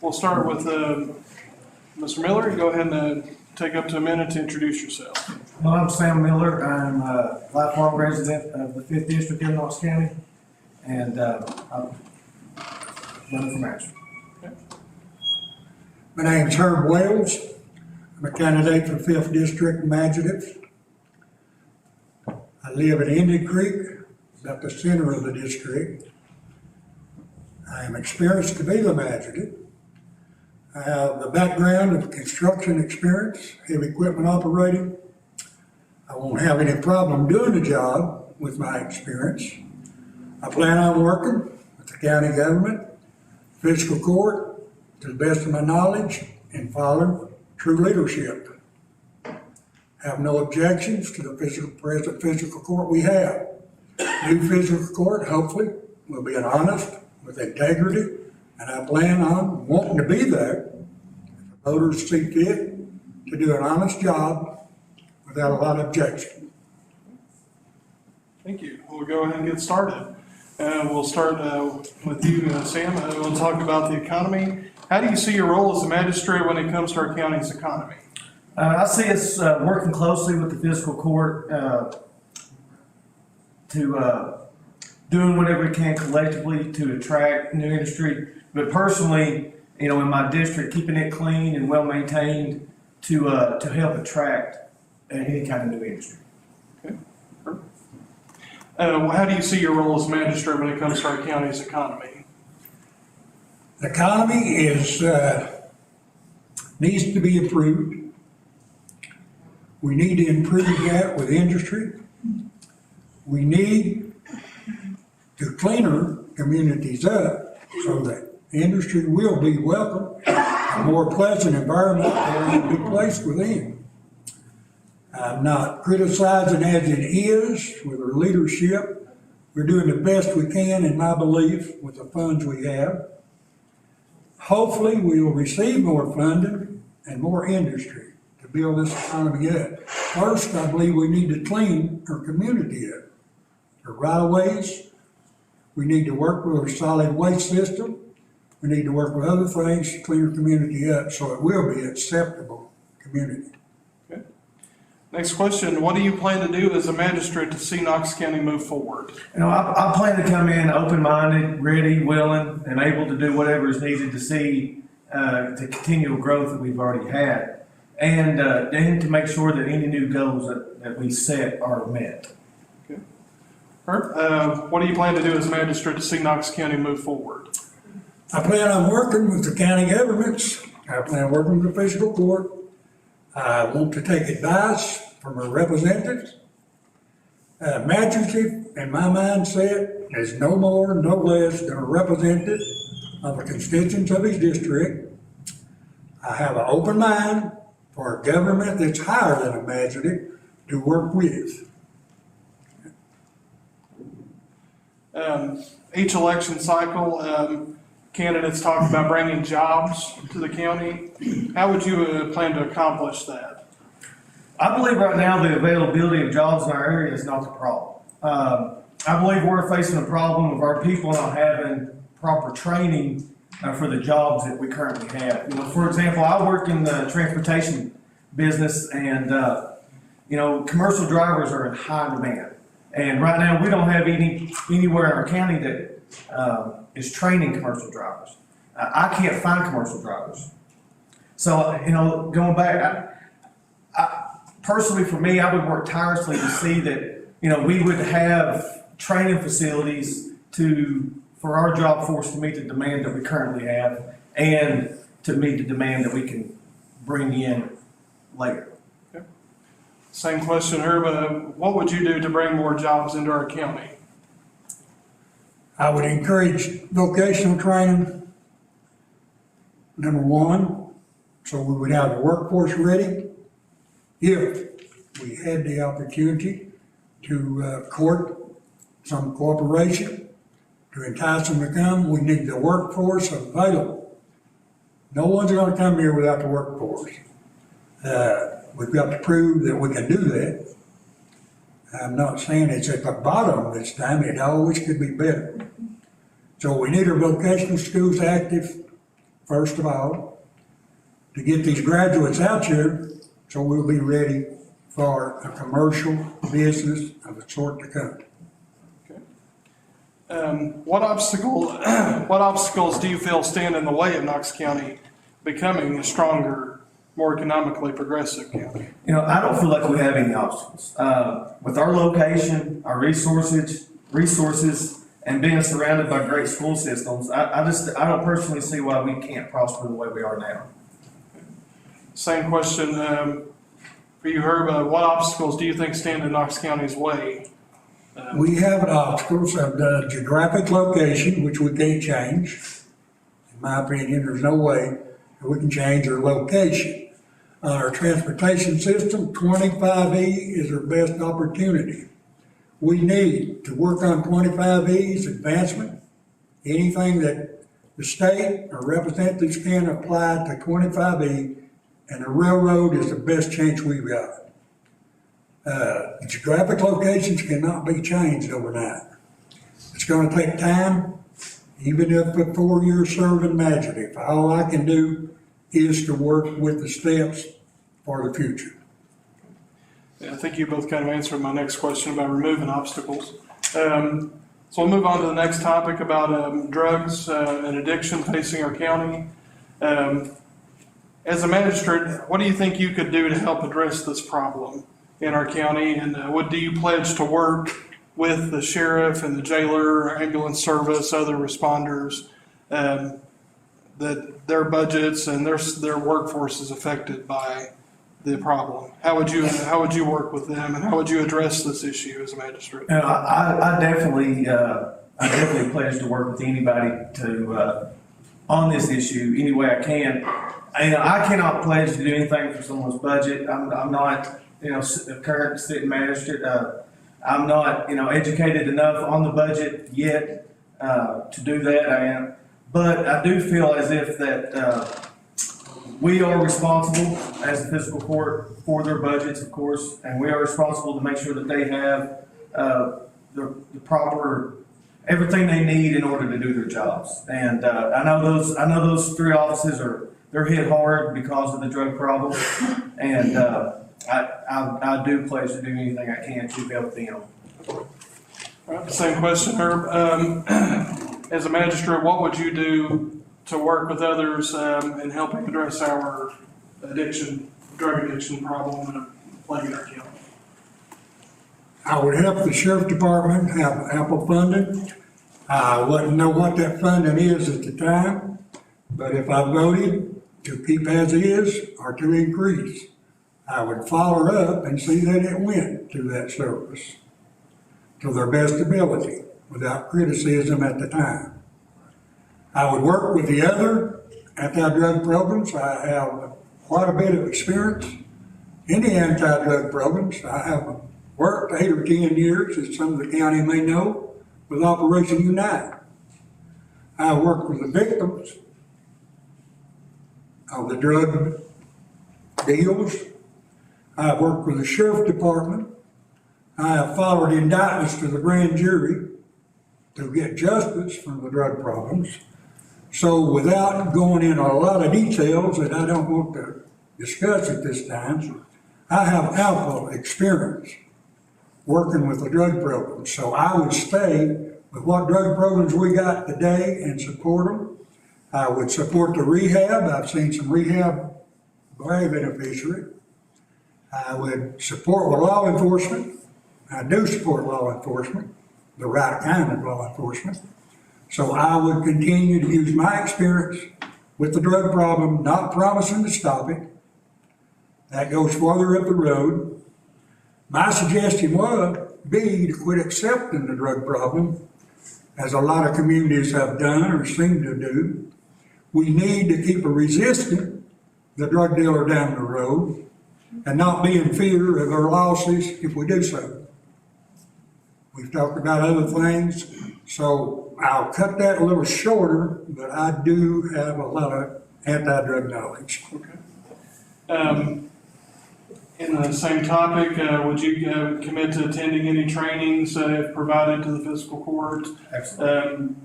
We'll start with Mr. Miller. Go ahead and take up to a minute to introduce yourself. Well, I'm Sam Miller. I'm a lifelong resident of the 5th District in Knox County, and I'm running for magistrate. My name's Herb Wells. I'm a candidate for 5th District Magistrate. I live at Indian Creek, about the center of the district. I am experienced to be the magistrate. I have the background of construction experience, heavy equipment operating. I won't have any problem doing the job with my experience. I plan on working with the county government, fiscal court, to the best of my knowledge, and following true leadership. Have no objections to the present fiscal court we have. New fiscal court, hopefully, will be an honest, with integrity, and I plan on wanting to be there if the voters see fit to do an honest job without a lot of objection. Thank you. We'll go ahead and get started. We'll start with you, Sam. We'll talk about the economy. How do you see your role as a magistrate when it comes to our county's economy? I see us working closely with the fiscal court to doing whatever we can collectively to attract new industry, but personally, in my district, keeping it clean and well maintained to help attract any kind of new industry. Okay. How do you see your role as a magistrate when it comes to our county's economy? The economy needs to be improved. We need to improve that with industry. We need to clean our communities up so that industry will be welcome, a more pleasant environment and be placed within. I'm not criticizing as it is with our leadership. We're doing the best we can, in my belief, with the funds we have. Hopefully, we will receive more funding and more industry to build this economy up. First, I believe we need to clean our community up. Our right-of-ways, we need to work with our solid waste system. We need to work with other things to clean our community up so it will be an acceptable community. Okay. Next question. What do you plan to do as a magistrate to see Knox County move forward? I plan to come in open-minded, ready, willing, and able to do whatever is needed to see the continual growth that we've already had, and to make sure that any new goals that we set are met. Okay. Herb, what do you plan to do as a magistrate to see Knox County move forward? I plan on working with the county governments. I plan on working with the fiscal court. I want to take advice from our representatives. Magistrate, in my mindset, is no more, no less than a representative of the constituents of his district. I have an open mind for a government that's higher than a magistrate to work with. Each election cycle, candidates talk about bringing jobs to the county. How would you plan to accomplish that? I believe right now the availability of jobs in our area is not the problem. I believe we're facing a problem of our people not having proper training for the jobs that we currently have. For example, I work in the transportation business, and commercial drivers are in high demand. And right now, we don't have anywhere in our county that is training commercial drivers. I can't find commercial drivers. So, going back, personally, for me, I would work tirelessly to see that, we would have training facilities for our job force to meet the demand that we currently have and to meet the demand that we can bring in later. Okay. Same question, Herb. What would you do to bring more jobs into our county? I would encourage vocational training, number one, so we would have the workforce ready. If we had the opportunity to court some corporation to entice them to come, we need the workforce available. No one's going to come here without the workforce. We've got to prove that we can do that. I'm not saying it's at the bottom this time, it always could be better. So we need our vocational schools active first of all, to get these graduates out here so we'll be ready for a commercial business of the sort to come. What obstacles do you feel stand in the way of Knox County becoming a stronger, more economically progressive county? You know, I don't feel like we have any obstacles. With our location, our resources, and being surrounded by great school systems, I don't personally see why we can't prosper the way we are now. Same question for you, Herb. What obstacles do you think stand in Knox County's way? We have obstacles of the geographic location, which we can't change. In my opinion, there's no way that we can change our location. Our transportation system, 25E is our best opportunity. We need to work on 25E's advancement. Anything that the state or representatives can apply to 25E, and the railroad is the best chance we've got. Geographic locations cannot be changed overnight. It's gonna take time, even if for 4 years serving Magistrate. All I can do is to work with the steps for the future. Yeah, I think you both kind of answered my next question about removing obstacles. So we'll move on to the next topic about drugs and addiction facing our county. As a magistrate, what do you think you could do to help address this problem in our county? And what do you pledge to work with the sheriff and the jailer, ambulance service, other responders, that their budgets and their workforce is affected by the problem? How would you work with them, and how would you address this issue as a magistrate? I definitely pledge to work with anybody to on this issue any way I can. I cannot pledge to do anything for someone's budget. I'm not, a current sitting magistrate. I'm not, educated enough on the budget yet to do that. I am, but I do feel as if that we are responsible as the fiscal court for their budgets, of course, and we are responsible to make sure that they have the proper everything they need in order to do their jobs. And I know those three offices they're hit hard because of the drug problem, and I do pledge to do anything I can to help them. All right, same question, Herb. As a magistrate, what would you do to work with others in helping address our drug addiction problem plaguing our county? I would help the sheriff department have ample funding. I wouldn't know what that funding is at the time, but if I voted to keep as is or to increase, I would follow up and see that it went to that service to their best ability without criticism at the time. I would work with the other anti-drug programs. I have quite a bit of experience in the anti-drug programs. I have worked 8 or 10 years, as some of the county may know, with Operation Unite. I worked with the victims of the drug deals. I worked with the sheriff department. I have followed indictments to the grand jury to get justice for the drug problems. So without going into a lot of details that I don't want to discuss at this time, I have ample experience working with the drug programs. So I would stay with what drug programs we got today and support them. I would support the rehab. I've seen some rehab very beneficiary. I would support with law enforcement. I do support law enforcement, the right kind of law enforcement. So I would continue to use my experience with the drug problem, not promising to stop it. That goes farther up the road. My suggestion would be to quit accepting the drug problem, as a lot of communities have done or seem to do. We need to keep resisting the drug dealer down the road and not be in fear of their losses if we do so. We've talked about other things, so I'll cut that a little shorter, but I do have a lot of anti-drug knowledge. Okay. In the same topic, would you commit to attending any trainings provided to the fiscal court Absolutely.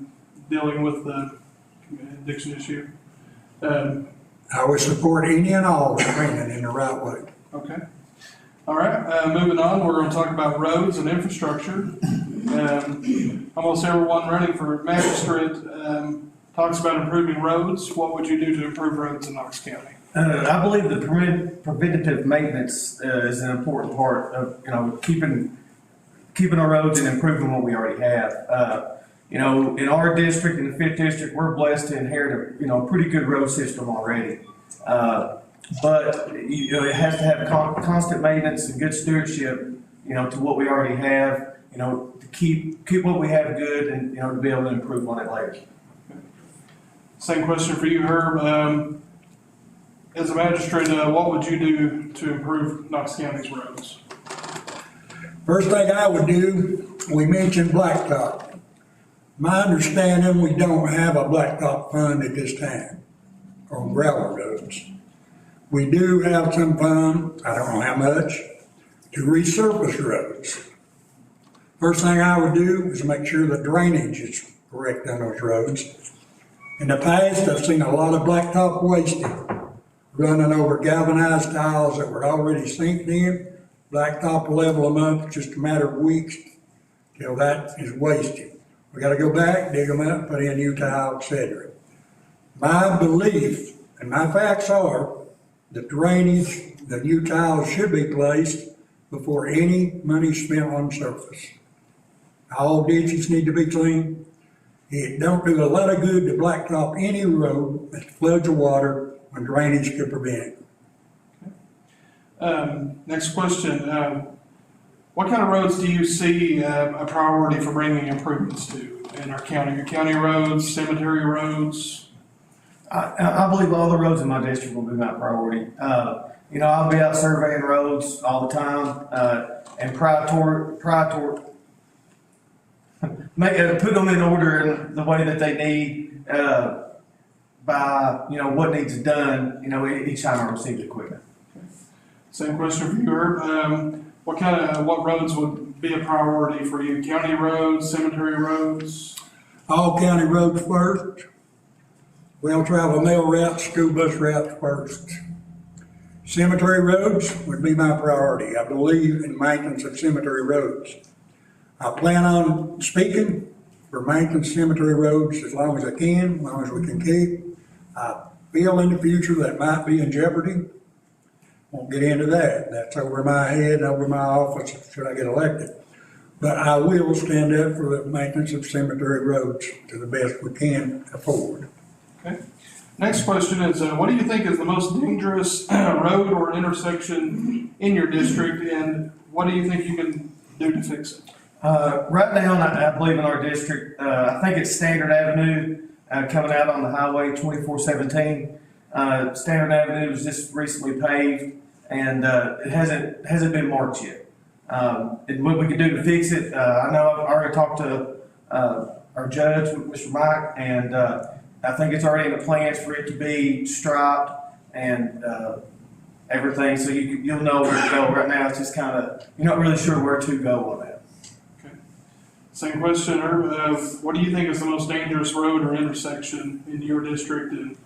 dealing with the addiction issue? I would support any and all training in the right way. Okay. All right, moving on, we're gonna talk about roads and infrastructure. Almost everyone running for magistrate, talks about improving roads. What would you do to improve roads in Knox County? I believe the preventative maintenance is an important part of, keeping our roads and improving what we already have. In our district, in the 5th district, we're blessed to inherit a pretty good road system already. But it has to have constant maintenance and good stewardship, to what we already have, to keep what we have good and, to be able to improve on it later. Same question for you, Herb. As a magistrate, what would you do to improve Knox County's roads? First thing I would do, we mentioned blacktop. My understanding, we don't have a blacktop fund at this time on gravel roads. We do have some fund, I don't know how much, to resurface roads. First thing I would do is make sure the drainage is correct on those roads. In the past, I've seen a lot of blacktop wasted, running over galvanized tiles that were already sinking in. Blacktop will level them up, it's just a matter of weeks till that is wasted. We gotta go back, dig them up, put in new tile, etc. My belief, and my facts are, the drainage, the new tiles should be placed before any money spent on surface. All ditches need to be cleaned. It don't do a lot of good to blacktop any road that floods of water when drainage could prevent it. Next question. What kind of roads do you see a priority for bringing improvements to in our county? Your county roads, cemetery roads? I believe all the roads in my district will be my priority. I'll be out surveying roads all the time, and put them in order in the way that they need, by, what needs done, each time I receive equipment. Same question for you, Herb. What roads would be a priority for you? County roads, cemetery roads? All county roads first. Well-traveled mail routes, school bus routes first. Cemetery roads would be my priority. I believe in maintenance of cemetery roads. I plan on speaking for maintenance cemetery roads as long as I can, as long as we can keep. I feel in the future that might be in jeopardy. Won't get into that. That's over my head and over my office should I get elected. But I will stand up for the maintenance of cemetery roads to the best we can afford. Okay. Next question is, what do you think is the most dangerous road or intersection in your district, and what do you think you can do to fix it? Right now, I believe in our district, I think it's Standard Avenue, coming out on the highway 2417. Standard Avenue was just recently paved, and it hasn't been marked yet. And what we could do to fix it, I know I've already talked to our judge, Mr. Mike, and I think it's already in the plans for it to be striped and everything, so you'll know where to go. Right now, it's just kind of, you're not really sure where to go on that. Okay. Same question, Herb. What do you think is the most dangerous road or intersection in your district, and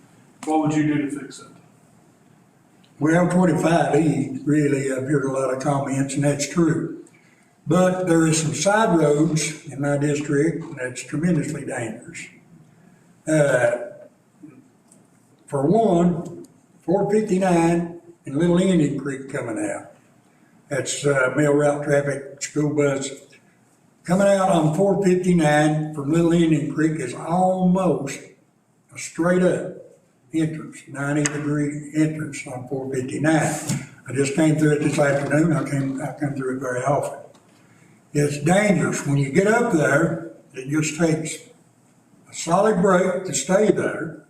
what would you do to fix it? Well, 25E, really, I've heard a lot of comments, and that's true. But there is some side roads in my district that's tremendously dangerous. For one, 459 and Little Indian Creek coming out. That's mail route traffic, school bus. Coming out on 459 from Little Indian Creek is almost a straight up entrance, 90-degree entrance on 459. I just came through it this afternoon. I come through it very often. It's dangerous. When you get up there, it just takes a solid brake to stay there.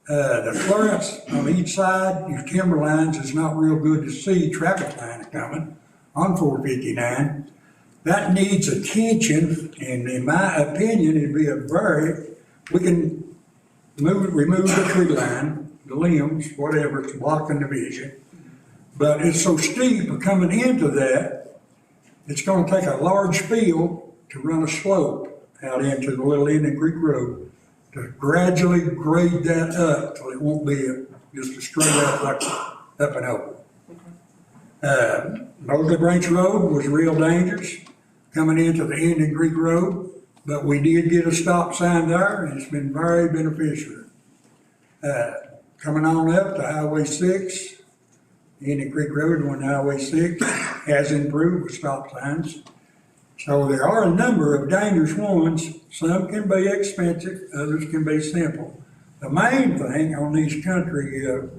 The clearance on each side, your timber lines, is not real good to see traffic line coming on 459. That needs attention, and in my opinion, it'd be we can remove the tree line, the limbs, whatever, it's blocking the vision. But it's so steep coming into that, it's gonna take a large field to run a slope out into the Little Indian Creek Road. to gradually grade that up till it won't be just a straight up like up and over. Mosley Branch Road was real dangerous coming into the Indian Creek Road, but we did get a stop sign there and it's been very beneficial. Coming on up to Highway 6, Indian Creek Road on Highway 6 has improved with stop signs. So there are a number of dangerous ones. Some can be expensive, others can be simple. The main thing on these country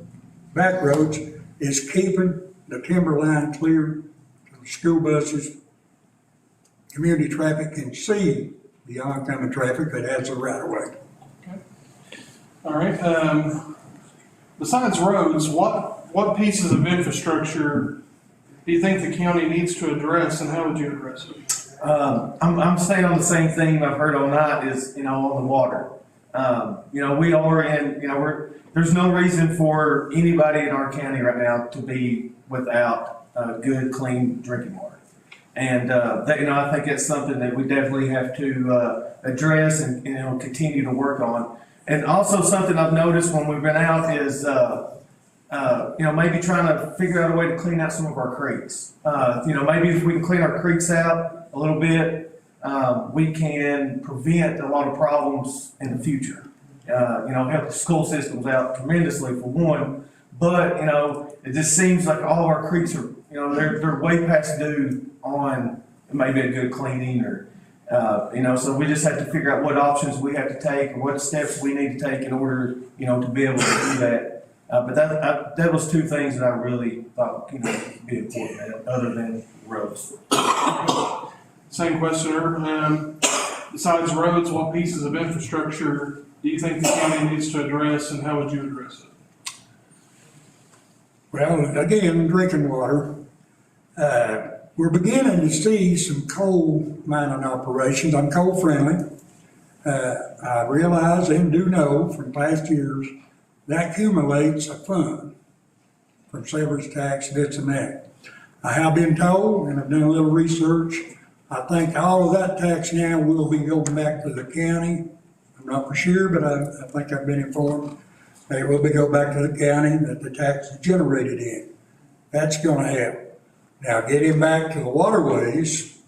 back roads is keeping the timber line clear so the school buses, community traffic can see the oncoming traffic that has the right of way. All right, besides roads, what pieces of infrastructure do you think the county needs to address, and how would you address it? I'm staying on the same theme I've heard all night is, on the water. We are in, there's no reason for anybody in our county right now to be without good, clean drinking water. And, I think it's something that we definitely have to address and, continue to work on. And also something I've noticed when we've been out is, maybe trying to figure out a way to clean out some of our creeks. Maybe if we can clean our creeks out a little bit, we can prevent a lot of problems in the future. Help the school systems out tremendously for one, but, it just seems like all of our creeks are, they're way past due on maybe a good cleaning or, so we just have to figure out what options we have to take or what steps we need to take in order, to be able to do that. But that was two things that I really thought, would be important, other than roads. Same question, Herb. Besides roads, what pieces of infrastructure do you think the county needs to address, and how would you address it? Well, again, drinking water. We're beginning to see some coal mining operations. I'm coal friendly. I realize and do know from past years that accumulates a fund from severance tax, this and that. I have been told, and I've done a little research, I think all of that tax now will be going back to the county. I'm not for sure, but I think I've been informed. It will be go back to the county that the tax is generated in. That's gonna help. Now, getting back to the waterways,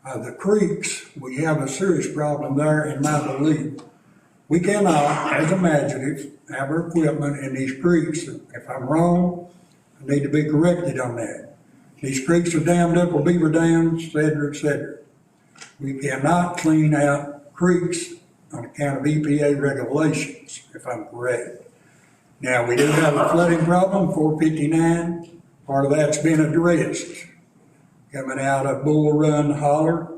the creeks, we have a serious problem there in my belief. We cannot, as a magistrate, have our equipment in these creeks. If I'm wrong, I need to be corrected on that. These creeks are dammed up with beaver dams, et cetera, et cetera. We cannot clean out creeks on account of EPA regulations, if I'm correct. Now, we do have a flooding problem, 459. Part of that's been addressed. Coming out of Bull Run Holler,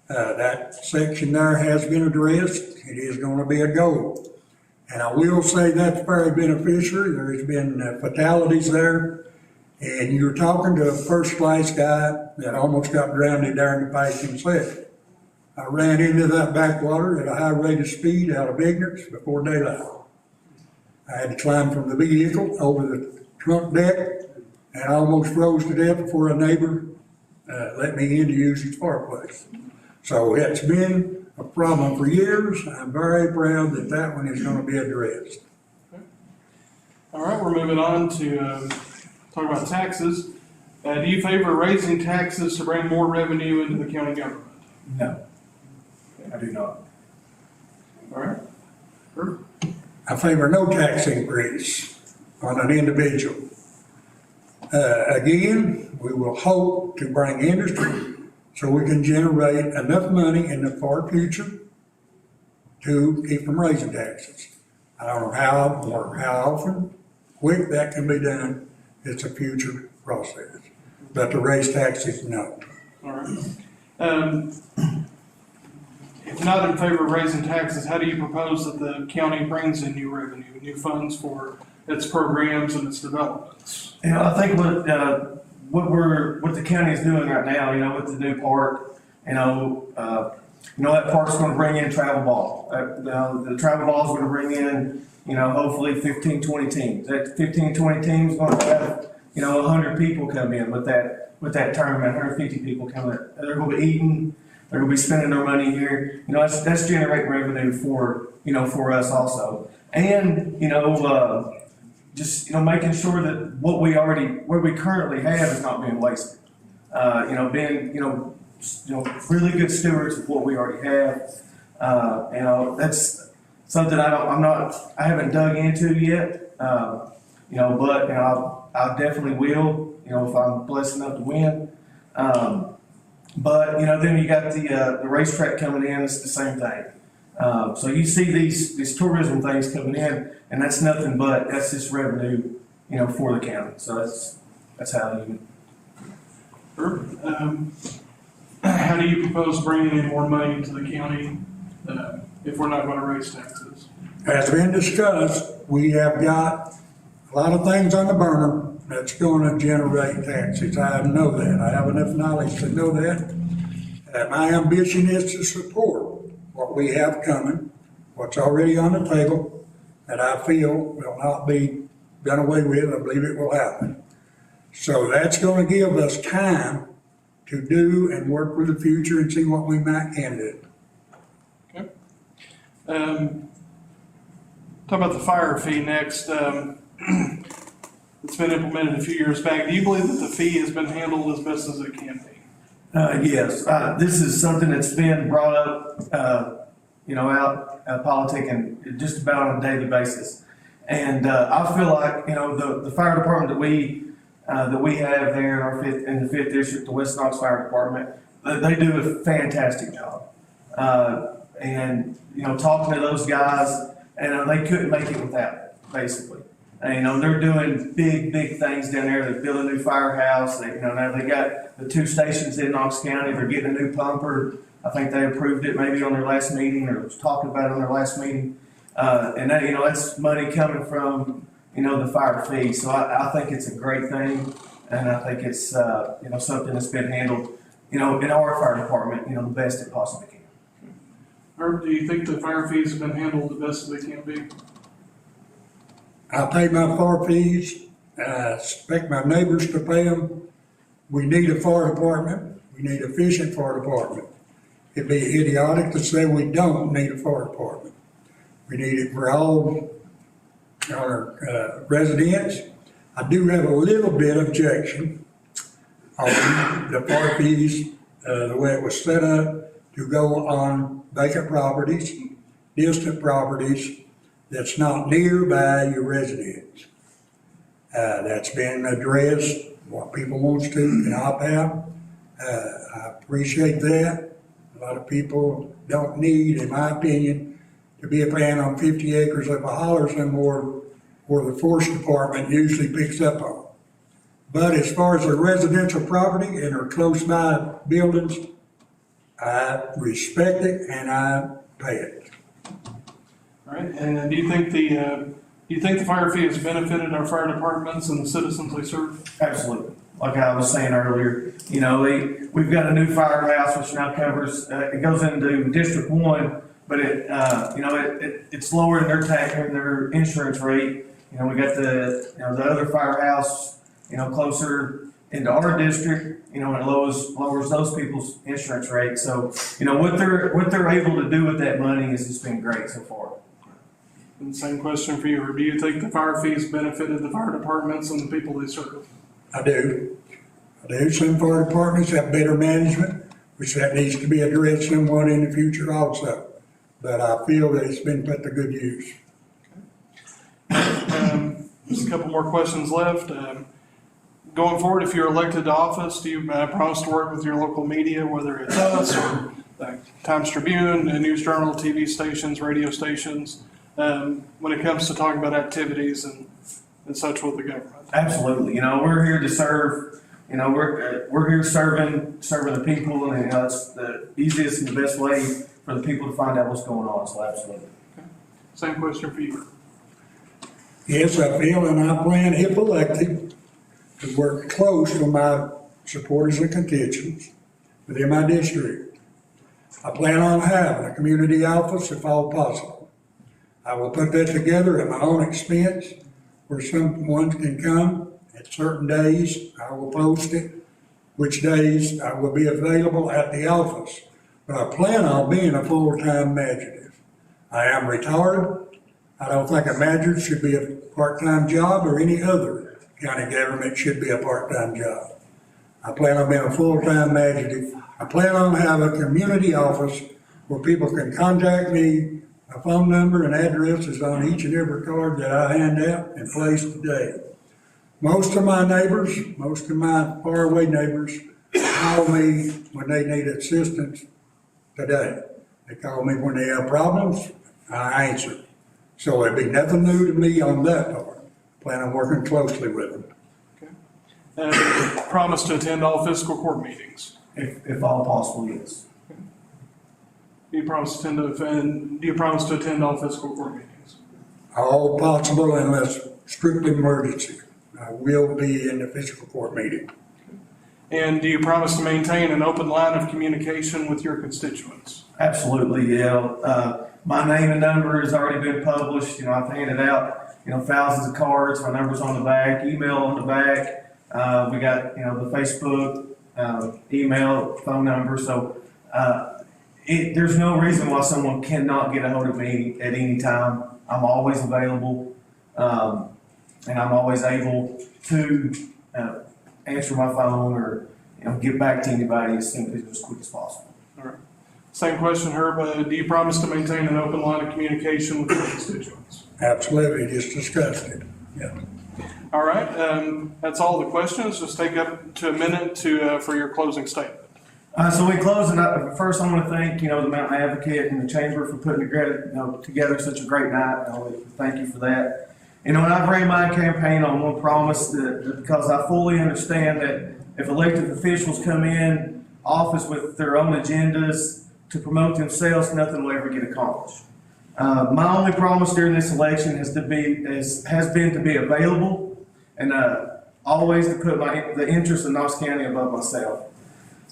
that section there has been addressed. It is going to be a goal. And I will say that's very beneficial. There's been fatalities there. And you're talking to a first-class guy that almost got drowned there in the past himself. I ran into that backwater at a high rate of speed out of ignorance before daylight. I had to climb from the vehicle over the trunk deck and I almost froze to death before a neighbor let me in to use his fireplace. So it's been a problem for years. I'm very proud that that one is going to be addressed. Okay. All right, we're moving on to talk about taxes. Do you favor raising taxes to bring more revenue into the county government? No, I do not. All right. Sure. I favor no tax increase on an individual. Again, we will hope to bring industry so we can generate enough money in the far future to keep from raising taxes. I don't know how or how often, quick that can be done. It's a future process. But to raise taxes, no. All right. If not in favor of raising taxes, how do you propose that the county brings in new revenue, new funds for its programs and its developments? I think what the county is doing right now, with the new park, that park's going to bring in travel ball. The travel ball is going to bring in, hopefully 15, 20 teams. That 15, 20 teams is going to have, 100 people come in with that tournament, 150 people coming. They're going to be eating. they're gonna be spending their money here. You know, that's generating revenue for, you know, for us also. And, you know, just, you know, making sure that what we currently have is not being wasted. You know, being, you know, really good stewards of what we already have. You know, that's something I haven't dug into yet. You know, but, you know, I definitely will, you know, if I'm blessed enough to win. But, you know, then you got the racetrack coming in, it's the same thing. So you see these tourism things coming in, and that's nothing but, that's just revenue, you know, for the county. So that's how you. Sure. How do you propose bringing in more money to the county, if we're not gonna raise taxes? As been discussed, we have got a lot of things on the burner that's gonna generate taxes. I know that. I have enough knowledge to know that. My ambition is to support what we have coming, what's already on the table, that I feel will not be done away with. I believe it will happen. So that's gonna give us time to do and work with the future and see what we might can do. Okay. Talk about the fire fee next. It's been implemented a few years back. Do you believe that the fee has been handled as best as it can be? Yes, this is something that's been brought up, you know, out politicking just about on a daily basis. And I feel like, you know, the fire department that we have there in the fifth district, the West Knox Fire Department, they do a fantastic job. And, you know, talking to those guys, and they couldn't make it without it, basically. And, you know, they're doing big things down there. They built a new firehouse. You know, now they got the 2 stations in Knox County. They're getting a new pumper. I think they approved it maybe on their last meeting, or was talking about it on their last meeting. And that, you know, that's money coming from, you know, the fire fee. So I think it's a great thing, and I think it's, you know, something that's been handled, you know, in our fire department, you know, the best it possibly can. Herb, do you think the fire fees have been handled the best as they can be? I pay my fire fees. I expect my neighbors to pay them. We need a fire department. We need an efficient fire department. It'd be idiotic to say we don't need a fire department. We need it for all our residents. I do have a little bit of objection on the fire fees, the way it was set up to go on vacant properties, distant properties, that's not nearby your residence. That's been addressed, what people wants to can opt out. I appreciate that. A lot of people don't need, in my opinion, to be paying on 50 acres of a holler somewhere where the forest department usually picks up on. But as far as the residential property and our close by buildings, I respect it and I pay it. All right, and do you think the fire fee has benefited our fire departments and the citizens they serve? Absolutely. Like I was saying earlier, you know, we've got a new firehouse which now covers, it goes into District 1, but you know, it's lowering their insurance rate. You know, we got the other firehouse, you know, closer into our district, you know, and lowers those people's insurance rate. So, you know, what they're able to do with that money has just been great so far. And same question for you, or do you think the fire fees benefited the fire departments and the people they serve? I do. Some fire departments have better management, which that needs to be addressed somewhat in the future also. But I feel that it's been put to good use. Just a couple more questions left. Going forward, if you're elected to office, do you promise to work with your local media, whether it's us or the Times Tribune, News Journal, TV stations, radio stations, when it comes to talking about activities and such with the government? Absolutely. You know, we're here to serve. You know, we're here serving the people, and you know, it's the easiest and the best way for the people to find out what's going on. So absolutely. Okay. Same question for you. Yes, I feel, and I plan, if elected, to work close with my supporters and constituents within my district. I plan on having a community office if all possible. I will put that together at my own expense where someone can come at certain days. I will post it, which days I will be available at the office. but I plan on being a full-time magistrate. I am retired. I don't think a magistrate should be a part-time job, or any other county government should be a part-time job. I plan on being a full-time magistrate. I plan on having a community office where people can contact me. A phone number and address is on each and every card that I hand out and place today. Most of my neighbors, most of my faraway neighbors, call me when they need assistance today. They call me when they have problems, I answer. So it'd be nothing new to me on that part. Plan on working closely with them. And promise to attend all fiscal court meetings. If all possible, yes. Do you promise to attend all fiscal court meetings? All possible unless strictly emergency. I will be in the fiscal court meeting. And do you promise to maintain an open line of communication with your constituents? Absolutely, yeah. My name and number has already been published. I've handed out, thousands of cards. My number's on the back, email on the back. We got, the Facebook, email, phone number. So, there's no reason why someone cannot get a hold of me at any time. I'm always available, and I'm always able to answer my phone or get back to anybody as quick as possible. All right. Same question, Herb. Do you promise to maintain an open line of communication with your constituents? Absolutely, just discussed it. Yeah. All right. That's all the questions. Just take up to a minute for your closing statement. So in closing, first I want to thank, the Mountain Advocate and the Chamber for putting together such a great night. I want to thank you for that. And I've ran my campaign on one promise that because I fully understand that if elected officials come in office with their own agendas to promote themselves, nothing will ever get accomplished. My only promise during this election has been to be available and always to put the interests of Knox County above myself.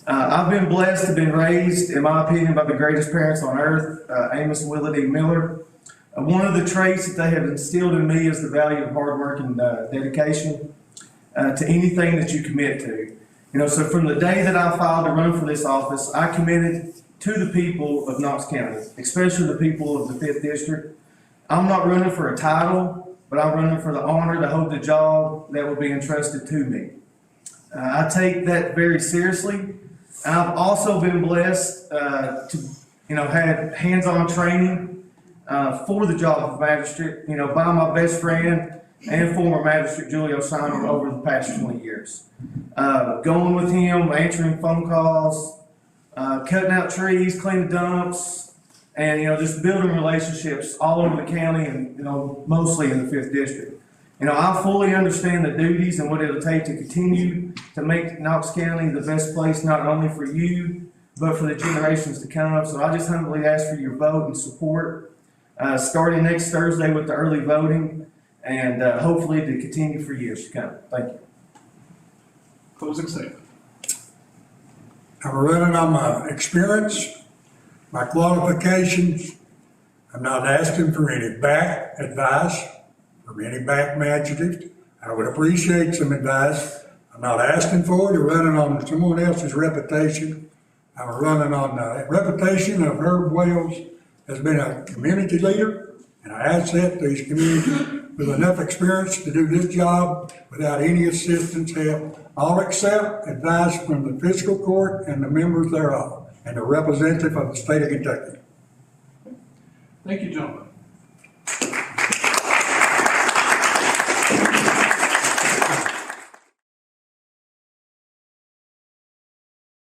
I've been blessed to have been raised, in my opinion, by the greatest parents on earth, Amos and Willie D. Miller. One of the traits that they have instilled in me is the value of hard work and dedication to anything that you commit to. So from the day that I filed to run for this office, I committed to the people of Knox County, especially the people of the 5th District. I'm not running for a title, but I'm running for the honor to hold the job that will be entrusted to me. I take that very seriously. I've also been blessed to, have hands-on training for the job of magistrate, by my best friend and former magistrate Julio Simon over the past 20 years. Going with him, answering phone calls, cutting out trees, cleaning dumps, and, just building relationships all over the county and, mostly in the 5th District. I fully understand the duties and what it'll take to continue to make Knox County the best place, not only for you, but for the generations to come. So I just humbly ask for your vote and support, starting next Thursday with the early voting, and hopefully to continue for years to come. Thank you. Closing statement. I'm running on my experience, my qualifications. I'm not asking for any back advice from any back magistrate. I would appreciate some advice. I'm not asking for it or running on someone else's reputation. I'm running on the reputation of Herb Wells as being a community leader and an asset to his community with enough experience to do this job without any assistance, help, all except advice from the fiscal court and the members thereof and the representative of the state of Kentucky. Thank you, gentlemen.